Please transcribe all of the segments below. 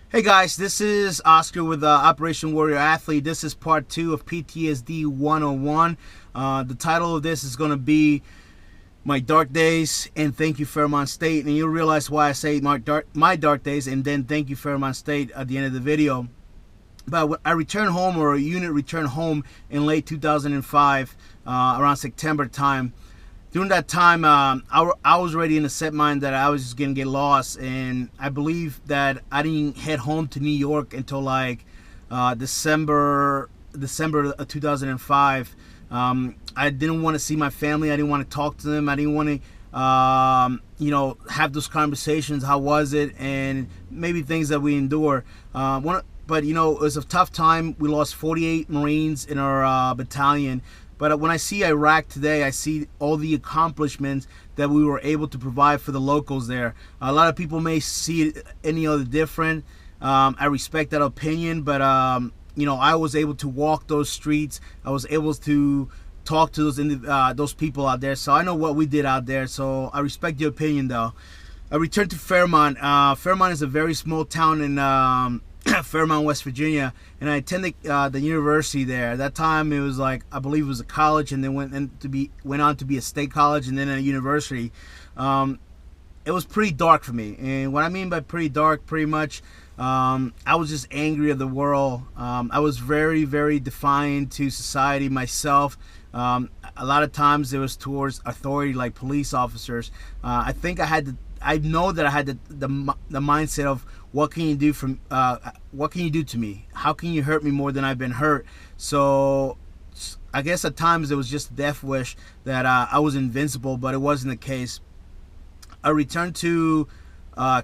Hey guys, this is Oscar with Operation Warrior Athlete. This is part 2 of PTSD 101. The title of this is going to be My Dark Days and Thank You Fairmont State. And you'll realize why I say my dark days and then Thank You Fairmont State at the end of the video. But when I returned home, or a unit returned home in late 2005, around September time. During that time, I was already in a set mind that I was just gonna get lost, and I believe that I didn't head home to New York until like December of 2005. I didn't want to see my family. I didn't want to talk to them. I didn't want to, have those conversations. How was it? And maybe things that we endure. But it was a tough time. We lost 48 Marines in our battalion. But when I see Iraq today, I see all the accomplishments that we were able to provide for the locals there. A lot of people may see it any other different. I respect that opinion, but I was able to walk those streets. I was able to talk to those people out there. So I know what we did out there. So I respect your opinion, though. I returned to Fairmont. Fairmont is a very small town in Fairmont, West Virginia, and I attended the university there. At that time, it was like, I believe it was a college, and then went on to be a state college, and then a university. It was pretty dark for me, and what I mean by pretty dark, pretty much, I was just angry at the world. I was very, very defiant to society myself. A lot of times it was towards authority, like police officers. I know that I had the mindset of, what can you do to me? How can you hurt me more than I've been hurt? So I guess at times it was just a death wish that I was invincible, but it wasn't the case. I returned to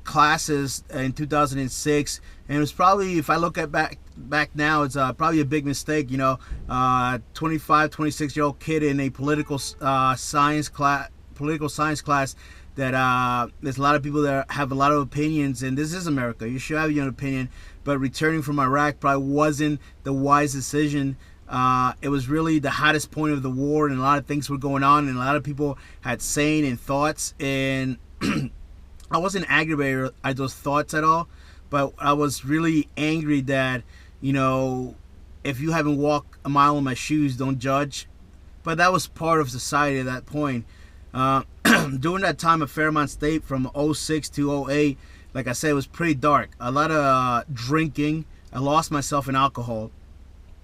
classes in 2006, and it was probably, if I look at back now, it's probably a big mistake. 25, 26-year-old kid in a political science class that there's a lot of people that have a lot of opinions, and this is America. You should have your own opinion, but returning from Iraq probably wasn't the wise decision. It was really the hottest point of the war, and a lot of things were going on, and a lot of people had saying and thoughts, and I wasn't aggravated at those thoughts at all, but I was really angry that, if you haven't walked a mile in my shoes, don't judge. But that was part of society at that point. During that time at Fairmont State, from 06 to 08, like I said, it was pretty dark. A lot of drinking. I lost myself in alcohol.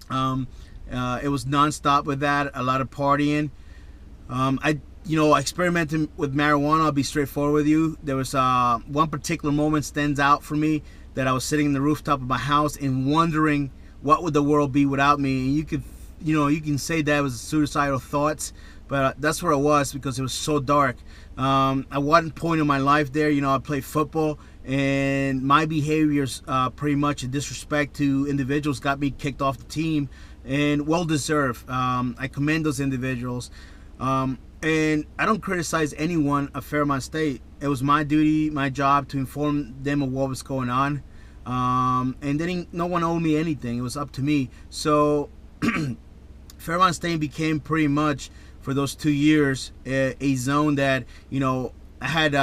It was nonstop with that. A lot of partying. I experimenting with marijuana. I'll be straightforward with you. There was one particular moment stands out for me, that I was sitting in the rooftop of my house and wondering what would the world be without me. And you can say that was suicidal thoughts, but that's where I was, because it was so dark. At one point in my life there, I played football, and my behaviors, pretty much a disrespect to individuals, got me kicked off the team, and well deserved. I commend those individuals. And I don't criticize anyone at Fairmont State. It was my duty, my job, to inform them of what was going on. And then no one owed me anything. It was up to me. So Fairmont State became pretty much, for those 2 years, a zone that, I had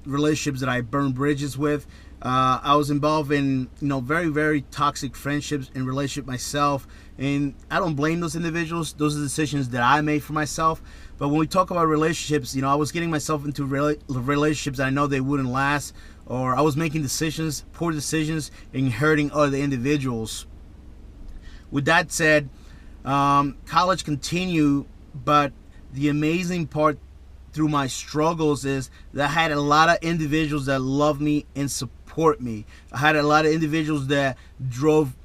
relationships that I burned bridges with. I was involved in, very, very toxic friendships and relationship myself. And I don't blame those individuals. Those are decisions that I made for myself. But when we talk about relationships, I was getting myself into relationships that I know they wouldn't last, or I was making poor decisions, and hurting other individuals. With that said, college continued, but the amazing part through my struggles is that I had a lot of individuals that love me and support me. I had a lot of individuals that drove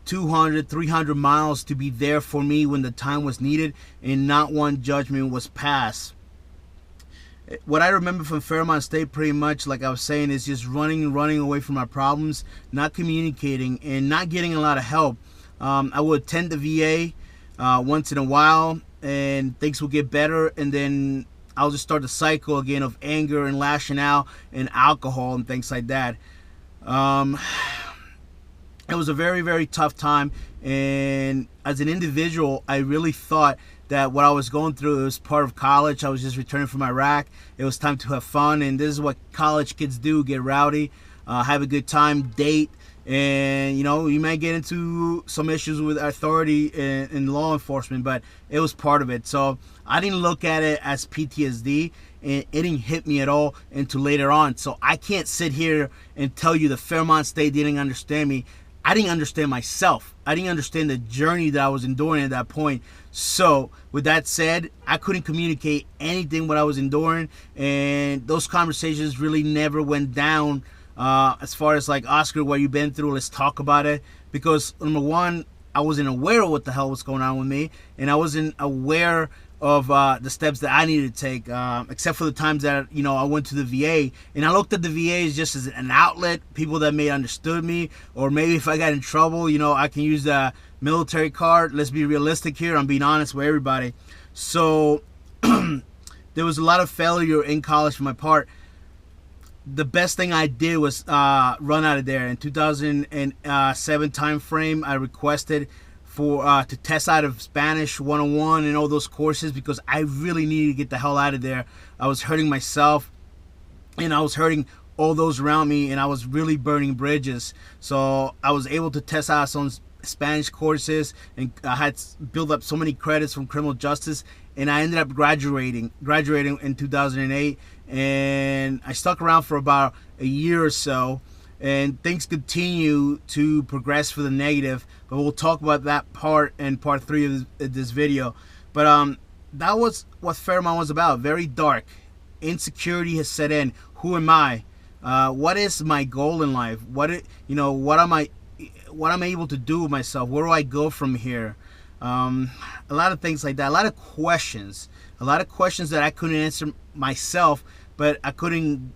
200, 300 miles to be there for me when the time was needed, and not one judgment was passed. What I remember from Fairmont State, pretty much, like I was saying, is just running away from my problems, not communicating, and not getting a lot of help. I would attend the VA once in a while, and things will get better, and then I'll just start the cycle again of anger and lashing out and alcohol and things like that. It was a very, very tough time, and as an individual, I really thought that what I was going through was part of college. I was just returning from Iraq. It was time to have fun, and this is what college kids do: get rowdy, have a good time, date, And you might get into some issues with authority in law enforcement, but it was part of it. So I didn't look at it as PTSD, and it didn't hit me at all until later on. So I can't sit here and tell you the Fairmont State didn't understand me. I didn't understand myself. I didn't understand the journey that I was enduring at that point. So with that said, I couldn't communicate anything what I was enduring, and those conversations really never went down. As far as like, Oscar, what you've been through, let's talk about it. Because number one, I wasn't aware of what the hell was going on with me, and I wasn't aware of the steps that I needed to take, except for the times that I went to the VA, and I looked at the VA as just as an outlet, people that may understood me, or maybe if I got in trouble, I can use the military card. Let's be realistic here. I'm being honest with everybody. So there was a lot of failure in college for my part. The best thing I did was run out of there. In 2007 time frame, I requested for to test out of Spanish 101 and all those courses, because I really needed to get the hell out of there. I was hurting myself, and I was hurting all those around me, and I was really burning bridges. So I was able to test out some Spanish courses, and I had built up so many credits from criminal justice, and I ended up graduating in 2008. And I stuck around for about a year or so, and things continue to progress for the negative, but we'll talk about that part in part 3 of this video. But that was what Fairmont was about. Very dark. Insecurity has set in. Who am I? What is my goal in life? What am I able to do with myself? Where do I go from here? A lot of things like that. A lot of questions that I couldn't answer myself, but I couldn't,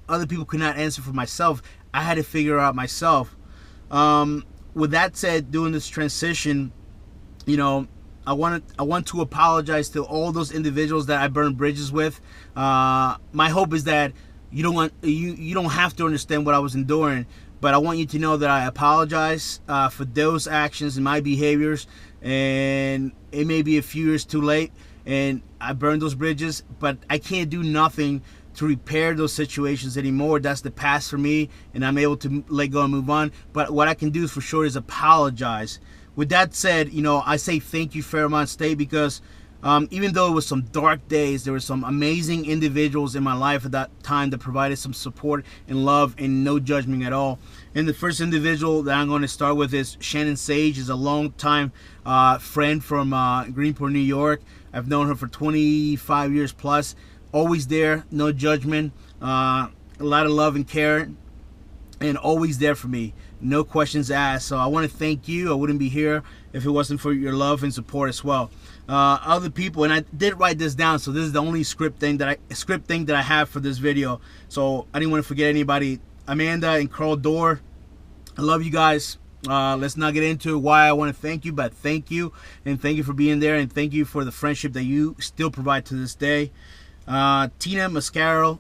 other people could not answer for myself. I had to figure out myself. With that said, doing this transition, I want to apologize to all those individuals that I burned bridges with. My hope is that you don't have to understand what I was enduring, but I want you to know that I apologize for those actions and my behaviors. And it may be a few years too late, and I burned those bridges, but I can't do nothing to repair those situations anymore. That's the past for me, and I'm able to let go and move on. But what I can do for sure is apologize. With that said, I say thank you, Fairmont State, because even though it was some dark days, there were some amazing individuals in my life at that time that provided some support and love and no judgment at all. And the first individual that I'm going to start with is Shannon Sage. Is a long-time friend from Greenport, New York. I've known her for 25 years plus. Always there, no judgment, a lot of love and care, and always there for me. No questions asked. So I want to thank you. I wouldn't be here if it wasn't for your love and support as well. Other people, and I did write this down, so this is the only script thing that I have for this video. So I didn't want to forget anybody. Amanda and Carl Dorr, I love you guys. Let's not get into why I want to thank you, but thank you, and thank you for being there, and thank you for the friendship that you still provide to this day. Tina Mascaro,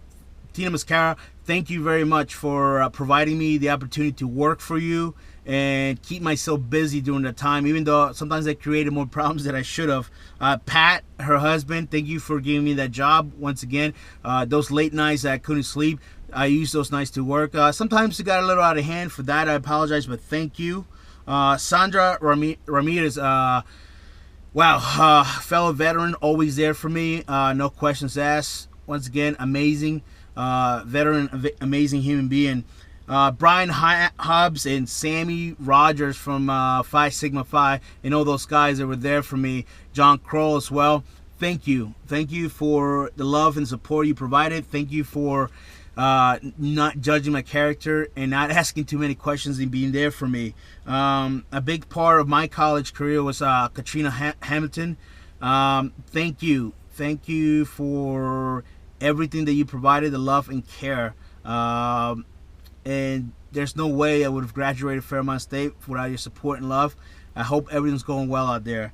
thank you very much for providing me the opportunity to work for you and keep myself busy during that time, even though sometimes I created more problems than I should have. Pat, her husband, thank you for giving me that job once again. Those late nights that I couldn't sleep, I used those nights to work. Sometimes it got a little out of hand. For that, I apologize, but thank you. Sandra Ramirez, wow, fellow veteran, always there for me. No questions asked. Once again, amazing veteran, amazing human being. Brian Hobbs and Sammy Rogers from Phi Sigma Phi, and all those guys that were there for me. John Kroll as well. Thank you. Thank you for the love and support you provided. Thank you for not judging my character and not asking too many questions and being there for me. A big part of my college career was Katrina Hamilton. Thank you for everything that you provided, the love and care. And there's no way I would have graduated Fairmont State without your support and love. I hope everything's going well out there.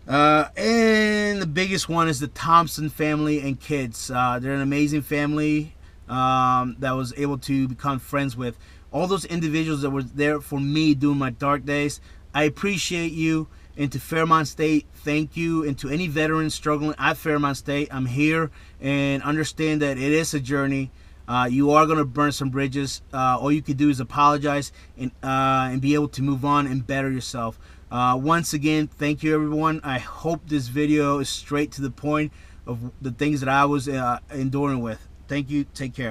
And the biggest one is the Thompson family and kids. They're an amazing family that I was able to become friends with. All those individuals that were there for me during my dark days, I appreciate you. And to Fairmont State, thank you. And to any veterans struggling at Fairmont State, I'm here, and understand that it is a journey. You are going to burn some bridges. All you can do is apologize and be able to move on and better yourself. Once again, thank you everyone. I hope this video is straight to the point of the things that I was enduring with. Thank you. Take care.